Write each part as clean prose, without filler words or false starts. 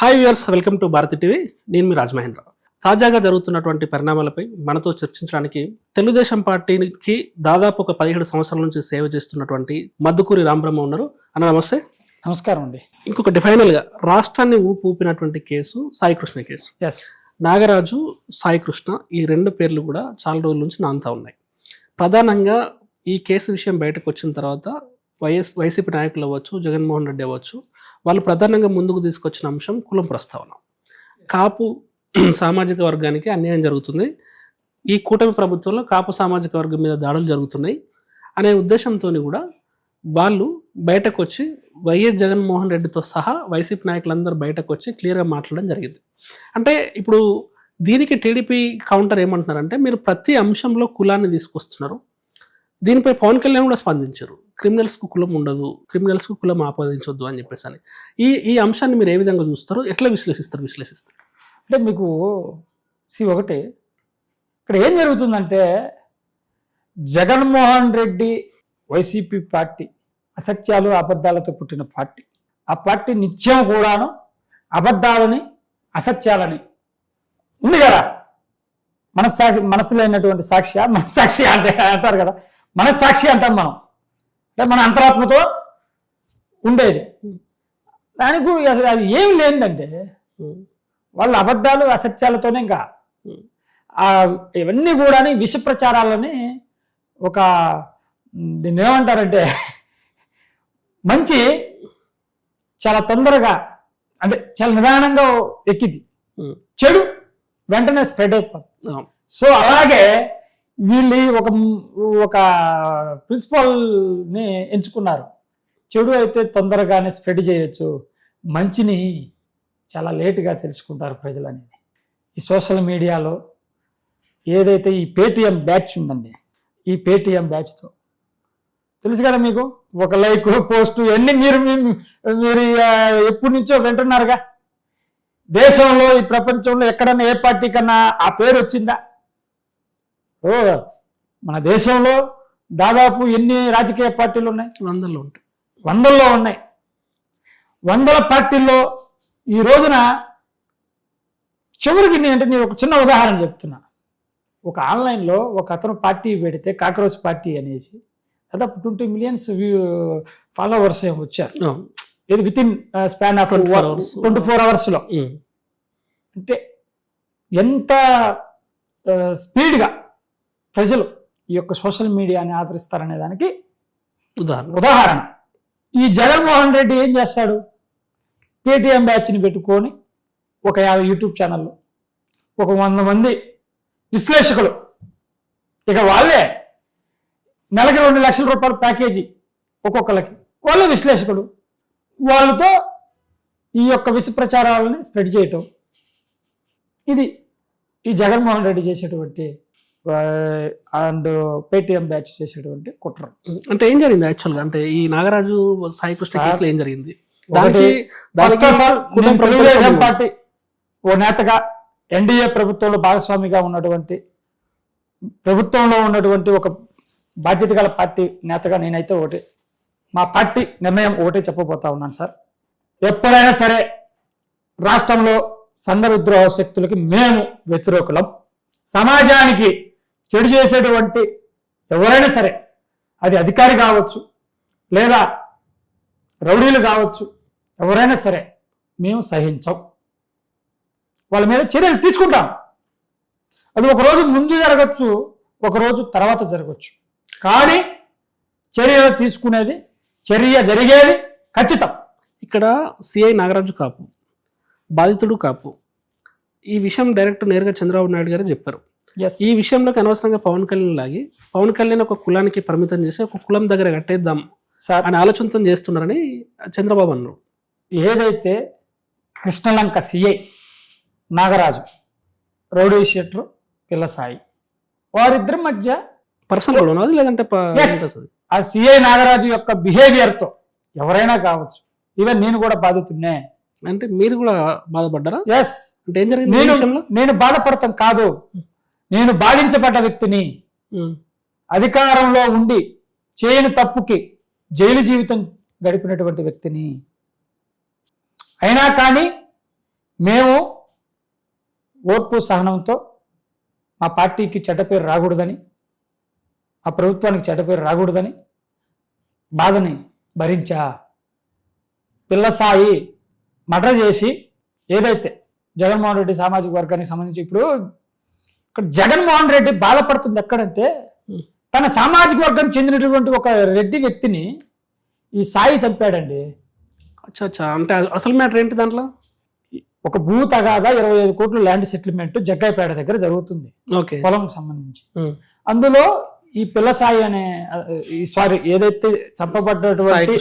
Hi viewers, welcome to Bharathi TV. నేను మీ రాజమహేంద్ర. తాజాగా జరుగుతున్నటువంటి పరిణామాలపై మనతో చర్చించడానికి తెలుగుదేశం పార్టీకి దాదాపు ఒక 17 సంవత్సరాల నుంచి సేవ చేస్తున్నటువంటి మద్దుకూరి రామబ్రహ్మ ఉన్నారు. అన్న నమస్తే. నమస్కారం అండి. ఇంకొకటి ఫైనల్ గా రాష్ట్రాన్ని ఊపినటువంటి కేసు సాయికృష్ణ కేసు. నాగరాజు, సాయికృష్ణ ఈ రెండు పేర్లు కూడా చాలా రోజుల నుంచి నాంతా ఉన్నాయి. ప్రధానంగా ఈ కేసు విషయం బయటకు వచ్చిన తర్వాత వైసీపీ నాయకులు అవ్వచ్చు, జగన్మోహన్ రెడ్డి అవ్వచ్చు, వాళ్ళు ప్రధానంగా ముందుకు తీసుకొచ్చిన అంశం కులం ప్రస్తావన. కాపు సామాజిక వర్గానికి అన్యాయం జరుగుతుంది, ఈ కూటమి ప్రభుత్వంలో కాపు సామాజిక వర్గం మీద దాడులు జరుగుతున్నాయి అనే ఉద్దేశంతో కూడా వాళ్ళు బయటకు వచ్చి వైఎస్ జగన్మోహన్ రెడ్డితో సహా వైసీపీ నాయకులందరూ బయటకు వచ్చి క్లియర్గా మాట్లాడడం జరిగింది. అంటే ఇప్పుడు దీనికి టీడీపీ కౌంటర్ ఏమంటున్నారంటే, మీరు ప్రతి అంశంలో కులాన్ని తీసుకొస్తున్నారు. దీనిపై పవన్ కళ్యాణ్ కూడా స్పందించారు. క్రిమినల్స్కు కులం ఉండదు, క్రిమినల్స్కు కులం ఆపాదించొద్దు అని చెప్పేసి అని. ఈ అంశాన్ని మీరు ఏ విధంగా చూస్తారు, ఎట్లా విశ్లేషిస్తారు? అంటే మీకు ఒకటి ఇక్కడ ఏం జరుగుతుందంటే, జగన్మోహన్ రెడ్డి వైసీపీ పార్టీ అసత్యాలు అబద్ధాలతో పుట్టిన పార్టీ. ఆ పార్టీ నిత్యం కూడాను అబద్ధాలని అసత్యాలని ఉంది కదా. మనసులో అయినటువంటి మనస్సాక్షి అంటే అంటారు కదా, మనస్సాక్షి అంటాం మనం. అంటే మన అంతరాత్మతో ఉండేది. దానికి అది ఏమి లేదంటే, వాళ్ళ అబద్ధాలు అసత్యాలతోనే ఇంకా ఇవన్నీ కూడా విష ప్రచారాలని ఒక దీన్ని ఏమంటారంటే, మంచి చాలా తొందరగా అంటే చాలా నిదానంగా ఎక్కింది, చెడు వెంటనే స్ప్రెడ్ అయిపోతుంది. సో అలాగే వీళ్ళు ఒక ప్రిన్సిపల్ని ఎంచుకున్నారు. చెడు అయితే తొందరగానే స్ప్రెడ్ చేయొచ్చు, మంచిని చాలా లేటుగా తెలుసుకుంటారు ప్రజలు అనేది. ఈ సోషల్ మీడియాలో ఏదైతే ఈ పేటీఎం బ్యాచ్ ఉందండి, ఈ పేటీఎం బ్యాచ్తో తెలుసు కదా మీకు, ఒక లైక్ పోస్టు ఇవన్నీ మీరు ఎప్పటి నుంచో వింటున్నారుగా. దేశంలో ఈ ప్రపంచంలో ఎక్కడన్నా ఏ పార్టీ కన్నా ఆ పేరు వచ్చిందా? మన దేశంలో దాదాపు ఎన్ని రాజకీయ పార్టీలు ఉన్నాయి? వందల్లో ఉన్నాయి. వందల పార్టీల్లో ఈ రోజున చివరికి నేను ఒక చిన్న ఉదాహరణ చెప్తున్నా. ఒక ఆన్లైన్లో ఒక అతను పార్టీ పెడితే, కాక్రోచ్ పార్టీ అనేసి, దాదాపు 20 మిలియన్స్ ఫాలోవర్స్ వచ్చారు. ఇది విత్ ఇన్ స్పాన్ ఆఫ్ 24 అవర్స్లో. అంటే ఎంత స్పీడ్గా ప్రజలు ఈ యొక్క సోషల్ మీడియాని ఆదరిస్తారనే దానికి ఉదాహరణ. ఈ జగన్మోహన్ రెడ్డి ఏం చేస్తాడు? పేటీఎం బ్యాచ్ని పెట్టుకొని ఒక 50 యూట్యూబ్ ఛానళ్ళు, ఒక 100 మంది విశ్లేషకులు, ఇక వాళ్ళే నెలకి 2 లక్షల రూపాయల ప్యాకేజీ ఒక్కొక్కరికి, వాళ్ళే విశ్లేషకులు. వాళ్ళతో ఈ యొక్క విష ప్రచారాలని స్ప్రెడ్ చేయటం, ఇది ఈ జగన్మోహన్ రెడ్డి చేసేటువంటి అండ్ పేటీఎం బ్యాచ్ చేసేటువంటి కుట్ర. అంటే ఏం జరిగింది యాక్చువల్గా? అంటే ఈ నాగరాజు సాయికృష్ణ కేసులో ఏం జరిగింది? తెలుగుదేశం పార్టీ ఓ నేతగా, ఎన్డీఏ ప్రభుత్వంలో భాగస్వామిగా ప్రభుత్వంలో ఉన్నటువంటి ఒక బాధ్యత గల పార్టీ నేతగా నేనైతే మా పార్టీ నిర్ణయం ఒకటే చెప్పబోతా ఉన్నాను సార్. ఎప్పుడైనా సరే రాష్ట్రంలో సంఘ విద్రోహ శక్తులకి మేము వ్యతిరేకులం. సమాజానికి చెడు చేసేటువంటి ఎవరైనా సరే, అది అధికారి కావచ్చు లేదా రౌడీలు కావచ్చు, ఎవరైనా సరే మేము సహించం. వాళ్ళ మీద చర్యలు తీసుకుంటాం. అది ఒకరోజు ముందు జరగచ్చు, ఒకరోజు తర్వాత జరగచ్చు, కానీ చర్యలు తీసుకునేది, చర్య జరిగేది ఖచ్చితం. ఇక్కడ సిఐ నాగరాజు కాపు, బాధితుడు కాపు. ఈ విషయం డైరెక్ట్ నేరుగా చంద్రబాబు నాయుడు గారు చెప్పారు. ఈ విషయంలోకి అనవసరంగా పవన్ కళ్యాణ్ ఒక కులానికి పరిమితం చేసి ఒక కులం దగ్గర కట్టేద్దాం అని ఆలోచనతో చేస్తున్నారని చంద్రబాబు అన్నారు. ఏదైతే Krishnalanka CI Nagaraju, rowdy shutter పిల్ల సాయి, వారిద్దరి మధ్య పర్సనల్ ఉన్నది, లేదంటే ఆ సిఐ నాగరాజు యొక్క బిహేవియర్తో ఎవరైనా కావచ్చు, ఈవెన్ నేను కూడా బాధితున్నే. అంటే మీరు కూడా బాధపడ్డారా? ఎస్. అంటే ఏం జరిగింది? నేను బాధపడతాం కాదు, నేను బాధించబడ్డ వ్యక్తిని. అధికారంలో ఉండి చేయని తప్పుకి జైలు జీవితం గడిపినటువంటి వ్యక్తిని. అయినా కానీ మేము ఓర్పు సహనంతో మా పార్టీకి చెడ్డ పేరు రాకూడదని, ఆ ప్రభుత్వానికి చెడ్డ పేరు రాకూడదని బాధని భరించా. పిల్లసాయి మర్డర్ చేసి ఏదైతే జగన్మోహన్ రెడ్డి సామాజిక వర్గానికి సంబంధించి ఇప్పుడు ఇక్కడ జగన్మోహన్ రెడ్డి బాధపడుతుంది ఎక్కడంటే తన సామాజిక వర్గం చెందినటువంటి ఒక రెడ్డి వ్యక్తిని ఈ సాయి చంపాడండి. అచ్చా, అంటే అసలు మ్యాటర్ ఏంటి దాంట్లో? ఒక భూ తగాదా 25 కోట్ల ల్యాండ్ సెటిల్మెంట్ జగ్గాయిపేట దగ్గర జరుగుతుంది, పొలం సంబంధించి. అందులో ఈ పిల్లసాయి అనే ఏదైతే చంపబడ్డటువంటి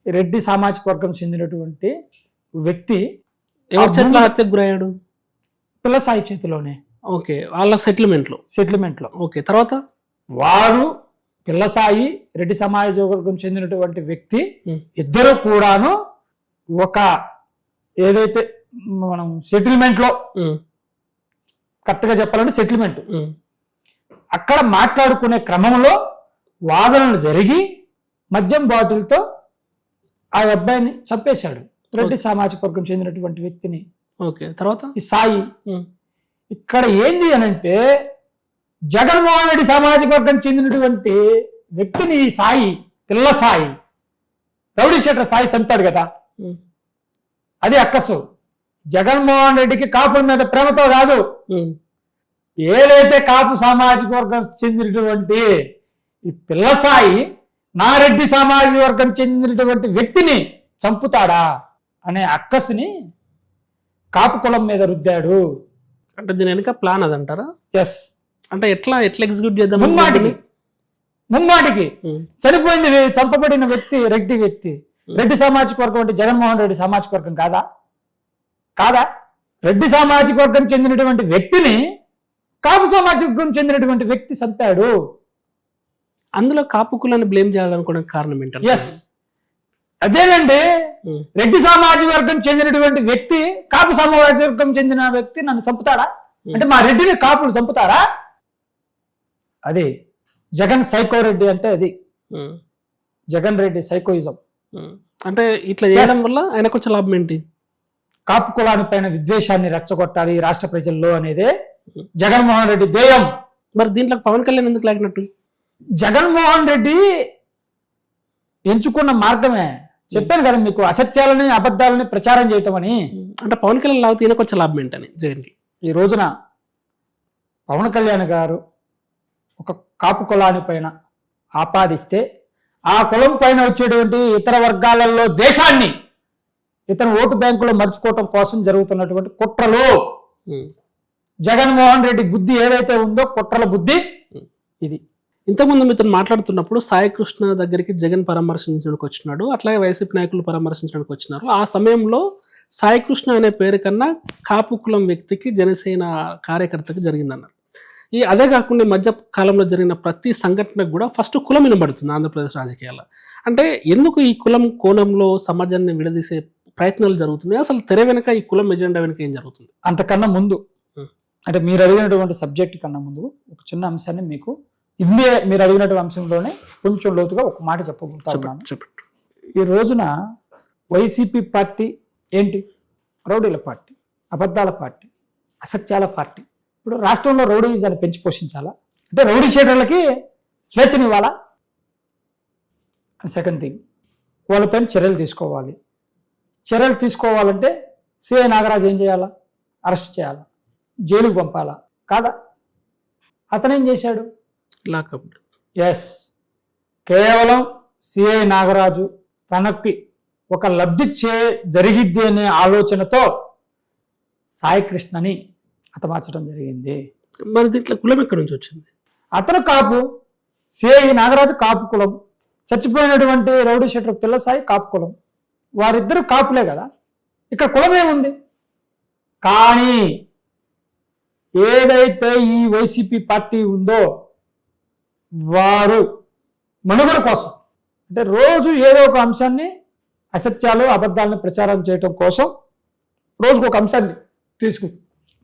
రెడ్డి సామాజిక వర్గం చెందినటువంటి వ్యక్తి ఎవరి చేతిలో హత్యకు గురయ్యాడు? పిల్లసాయి చేతిలోనే. ఓకే, వాళ్ళ సెటిల్మెంట్ లో. ఓకే, తర్వాత వారు పిల్లసాయి రెడ్డి సమాజ వర్గం చెందినటువంటి వ్యక్తి ఇద్దరు కూడాను ఒక ఏదైతే మనం సెటిల్మెంట్ లో, కరెక్ట్ గా చెప్పాలంటే సెటిల్మెంట్, అక్కడ మాట్లాడుకునే క్రమంలో వాదనలు జరిగి మద్యం బాటిల్తో ఆ అబ్బాయిని చంపేశాడు, రెడ్డి సామాజిక వర్గం చెందినటువంటి వ్యక్తిని. ఓకే, తర్వాత ఈ సాయి ఇక్కడ ఏంది అనంటే జగన్మోహన్ రెడ్డి సామాజిక వర్గం చెందినటువంటి వ్యక్తిని ఈ సాయి పిల్లసాయి రౌడీ షీటర్ సాయి చంపాడు కదా, అది అక్కసు. జగన్మోహన్ రెడ్డికి కాపుల మీద ప్రేమతో కాదు, ఏదైతే కాపు సామాజిక వర్గం చెందినటువంటి ఈ పిల్లసాయి నా రెడ్డి సామాజిక వర్గం చెందినటువంటి వ్యక్తిని చంపుతాడా అనే అక్కసుని కాపు కులం మీద రుద్దాడు. అంటే దీని వెనుక ప్లాన్ అదంటారా? ఎస్. అంటే ఎట్లా ఎగ్జిక్యూట్ చేద్దాం? ముమ్మాటికి చనిపోయింది చంపబడిన వ్యక్తి రెడ్డి సామాజిక వర్గం అంటే జగన్మోహన్ రెడ్డి సామాజిక వర్గం కాదా? రెడ్డి సామాజిక వర్గం చెందినటువంటి వ్యక్తిని కాపు సామాజిక వర్గం చెందినటువంటి వ్యక్తి చంపాడు. అందులో కాపు కులాన్ని బ్లేమ్ చేయాలనుకోవడానికి కారణం ఏంటంటే, ఎస్ అదేనండి, రెడ్డి సామాజిక వర్గం చెందినటువంటి వ్యక్తి కాపు సామాజిక వర్గం చెందిన వ్యక్తి నన్ను చంపుతాడా అంటే మా రెడ్డిని కాపులు చంపుతారా? అది జగన్ సైకో రెడ్డి అంటే అది జగన్ రెడ్డి సైకోయిజం. అంటే ఇట్లా చేయడం వల్ల ఆయనకు వచ్చే లాభం ఏంటి? కాపు కులాని పైన విద్వేషాన్ని రెచ్చగొట్టాలి రాష్ట్ర ప్రజల్లో అనేదే జగన్మోహన్ రెడ్డి ధ్యేయం. మరి దీంట్లో పవన్ కళ్యాణ్ ఎందుకు లాగినట్టు? జగన్మోహన్ రెడ్డి ఎంచుకున్న మార్గమే చెప్పాను కదా మీకు, అసత్యాలని అబద్ధాలని ప్రచారం చేయటం అని. అంటే పవన్ కళ్యాణ్ లాగితే ఈయనకు వచ్చే లాభం ఏంటని జగన్కి. ఈ రోజున పవన్ కళ్యాణ్ గారు ఒక కాపు కులాని పైన ఆపాదిస్తే ఆ కులం పైన వచ్చేటువంటి ఇతర వర్గాలలో దేశాన్ని ఇతను ఓటు బ్యాంకులో మర్చుకోవటం కోసం జరుగుతున్నటువంటి కుట్రలు, జగన్మోహన్ రెడ్డి బుద్ధి ఏదైతే ఉందో కుట్రల బుద్ధి ఇది. ఇంతకుముందు మీతో మాట్లాడుతున్నప్పుడు సాయి కృష్ణ దగ్గరికి జగన్ పరామర్శించడానికి వచ్చినాడు, అట్లాగే వైసీపీ నాయకులు పరామర్శించడానికి వచ్చినారు. ఆ సమయంలో సాయి కృష్ణ అనే పేరు కన్నా కాపు కులం వ్యక్తికి జనసేన కార్యకర్తకి జరిగిందన్నారు. అదే కాకుండా ఈ మధ్య కాలంలో జరిగిన ప్రతి సంఘటనకు కూడా ఫస్ట్ కులం వినబడుతుంది ఆంధ్రప్రదేశ్ రాజకీయాల్లో. అంటే ఎందుకు ఈ కులం కోణంలో సమాజాన్ని విడదీసే ప్రయత్నాలు జరుగుతున్నాయి? అసలు తెర వెనుక ఈ కులం ఎజెండా వెనుక ఏం జరుగుతుంది? అంతకన్నా ముందు అంటే మీరు అడిగినటువంటి సబ్జెక్ట్ కన్నా ముందు ఒక చిన్న అంశాన్ని మీకు మీరు అడిగినటువంటి అంశంలోనే కొంచెం లోతుగా ఒక మాట చెప్పబోతున్నాను. చెప్పండి. ఈ రోజున వైసీపీ పార్టీ ఏంటి? రౌడీల పార్టీ, అబద్ధాల పార్టీ, అసత్యాల పార్టీ. ఇప్పుడు రాష్ట్రంలో రౌడీజాన్ని పెంచి పోషించాలా అంటే రౌడీ షీటర్లకి స్వేచ్ఛనివ్వాలా? సెకండ్ థింగ్, వాళ్ళపైన చర్యలు తీసుకోవాలి. చర్యలు తీసుకోవాలంటే సిఐ నాగరాజు ఏం చేయాలా? అరెస్ట్ చేయాలా, జైలుకు పంపాలా కాదా? అతనేం చేశాడు? లాకప్. ఎస్, కేవలం సిఐ నాగరాజు తనకి ఒక లబ్ధి జరిగిద్ది అనే ఆలోచనతో సాయి కృష్ణని హతమార్చడం జరిగింది. మరి దీంట్లో కులం ఎక్కడి నుంచి వచ్చింది? అతను కాపు, సిఐ నాగరాజు కాపు కులం, చచ్చిపోయినటువంటి రౌడీ షీటర్ పిల్లసాయి కాపు కులం, వారిద్దరు కాపులే కదా, ఇక్కడ కులం ఏముంది? కానీ ఏదైతే ఈ వైసీపీ పార్టీ ఉందో వారు మనుగడ కోసం అంటే రోజు ఏదో ఒక అంశాన్ని అసత్యాలు అబద్ధాలను ప్రచారం చేయటం కోసం రోజుకు ఒక అంశాన్ని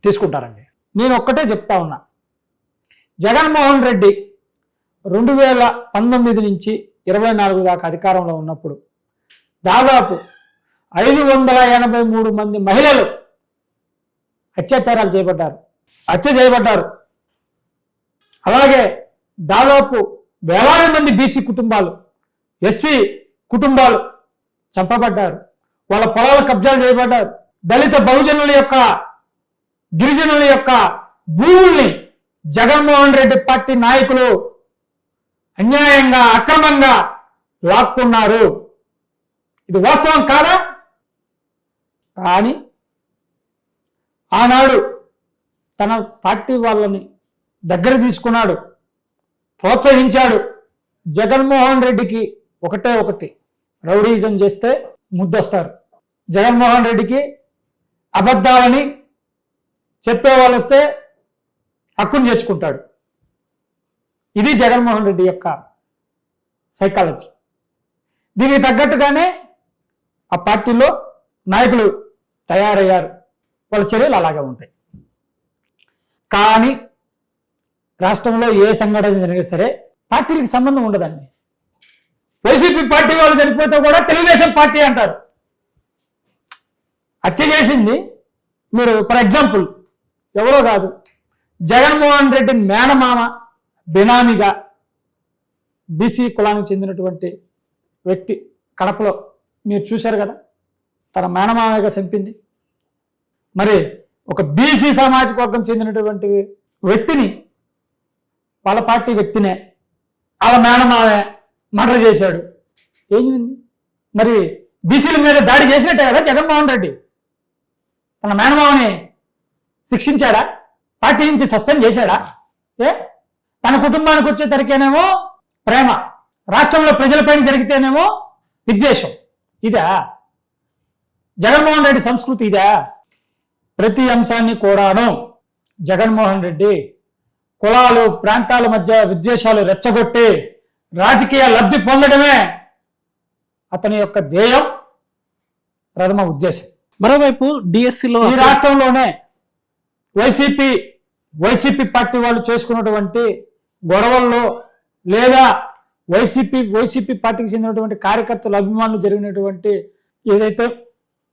తీసుకుంటారండి. నేను ఒక్కటే చెప్తా ఉన్నా, జగన్మోహన్ రెడ్డి 2019 నుంచి 24 దాకా అధికారంలో ఉన్నప్పుడు దాదాపు 583 మంది మహిళలు అత్యాచారాలు చేయబడ్డారు, హత్య చేయబడ్డారు. అలాగే దాదాపు వేలాది మంది బీసీ కుటుంబాలు, ఎస్సీ కుటుంబాలు చంపబడ్డారు, వాళ్ళ పొలాలు కబ్జాలు చేయబడ్డారు. దళిత బహుజనుల యొక్క, గిరిజనుల యొక్క భూముల్ని జగన్మోహన్ రెడ్డి పార్టీ నాయకులు అన్యాయంగా, అక్రమంగా లాక్కున్నారు. ఇది వాస్తవం కాదా? కానీ ఆనాడు తన పార్టీ వాళ్ళని దగ్గర తీసుకున్నాడు, ప్రోత్సహించాడు. జగన్మోహన్ రెడ్డికి ఒకటి రౌడీజం చేస్తే ముద్దొస్తారు. జగన్మోహన్ రెడ్డికి అబద్ధాలని చెప్పేవాళ్ళు వస్తే హక్కును చేర్చుకుంటాడు. ఇది జగన్మోహన్ రెడ్డి యొక్క సైకాలజీ. దీనికి తగ్గట్టుగానే ఆ పార్టీలో నాయకులు తయారయ్యారు. వాళ్ళ చర్యలు అలాగే ఉంటాయి. కానీ రాష్ట్రంలో ఏ సంఘటన జరిగినా సరే పార్టీలకు సంబంధం ఉండదండి. వైసీపీ పార్టీ వాళ్ళు చనిపోతే కూడా తెలుగుదేశం పార్టీ అంటారు. హత్య చేసింది మీరు ఫర్ ఎగ్జాంపుల్ ఎవరో కాదు, జగన్మోహన్ రెడ్డి మేనమామ బినామీగా బీసీ కులానికి చెందినటువంటి వ్యక్తి కడపలో మీరు చూశారు కదా, తన మేనమామగా చంపింది. మరి ఒక బీసీ సామాజిక వర్గం చెందినటువంటి వ్యక్తిని, వాళ్ళ పార్టీ వ్యక్తినే వాళ్ళ మేనమామే మర్డర్ చేశాడు. ఏమైంది? మరి బీసీల మీద దాడి చేసినట్టే కదా జగన్మోహన్ రెడ్డి. తన మేనమామని శిక్షించాడా? పార్టీ నుంచి సస్పెండ్ చేశాడా? తన కుటుంబానికి వచ్చేసరికేనేమో ప్రేమ, రాష్ట్రంలో ప్రజలపైన జరిగితేనేమో విద్వేషం. ఇదా జగన్మోహన్ రెడ్డి సంస్కృతి? ఇదా? ప్రతి అంశాన్ని కూడాను జగన్మోహన్ రెడ్డి కులాలు, ప్రాంతాల మధ్య విద్వేషాలు రెచ్చగొట్టి రాజకీయ లబ్ధి పొందడమే అతని యొక్క ధ్యేయం, ప్రథమ ఉద్దేశం. మరోవైపు డిఎస్సిలో ఈ రాష్ట్రంలోనే వైసీపీ పార్టీ వాళ్ళు చేసుకున్నటువంటి గొడవల్లో లేదా వైసీపీ పార్టీకి చెందినటువంటి కార్యకర్తలు, అభిమానులు జరిగినటువంటి ఏదైతే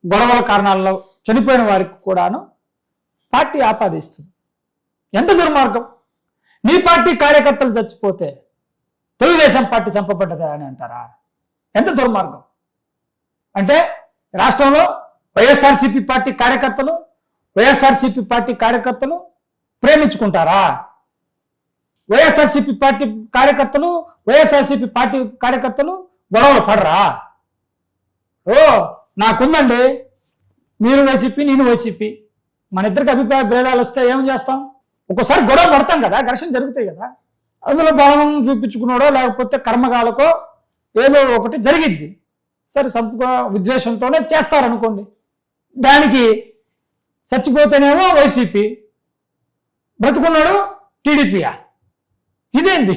గొడవల కారణాల్లో చనిపోయిన వారికి కూడాను పార్టీ ఆపాదిస్తుంది. ఎంత దుర్మార్గం! నీ పార్టీ కార్యకర్తలు చచ్చిపోతే తెలుగుదేశం పార్టీ చంపబడ్డదా అని అంటారా? ఎంత దుర్మార్గం! అంటే రాష్ట్రంలో వైఎస్ఆర్సీపీ పార్టీ కార్యకర్తలు ప్రేమించుకుంటారా? వైఎస్ఆర్సీపీ పార్టీ కార్యకర్తలు గొడవలు పడరా? నాకుందండి, మీరు వైసీపీ, నేను వైసీపీ, మన ఇద్దరికి అభిప్రాయ భేదాలు వస్తే ఏం చేస్తాం? ఒక్కోసారి గొడవ పడతాం కదా, ఘర్షణ జరుగుతాయి కదా. అందులో బలం చూపించుకున్నాడో లేకపోతే కర్మగాలకో ఏదో ఒకటి జరిగిద్ది. సరే, విద్వేషంతోనే చేస్తారనుకోండి. దానికి చచ్చిపోతేనేమో వైసీపీ, బ్రతుకున్నాడు టీడీపీయా? ఇదేంది?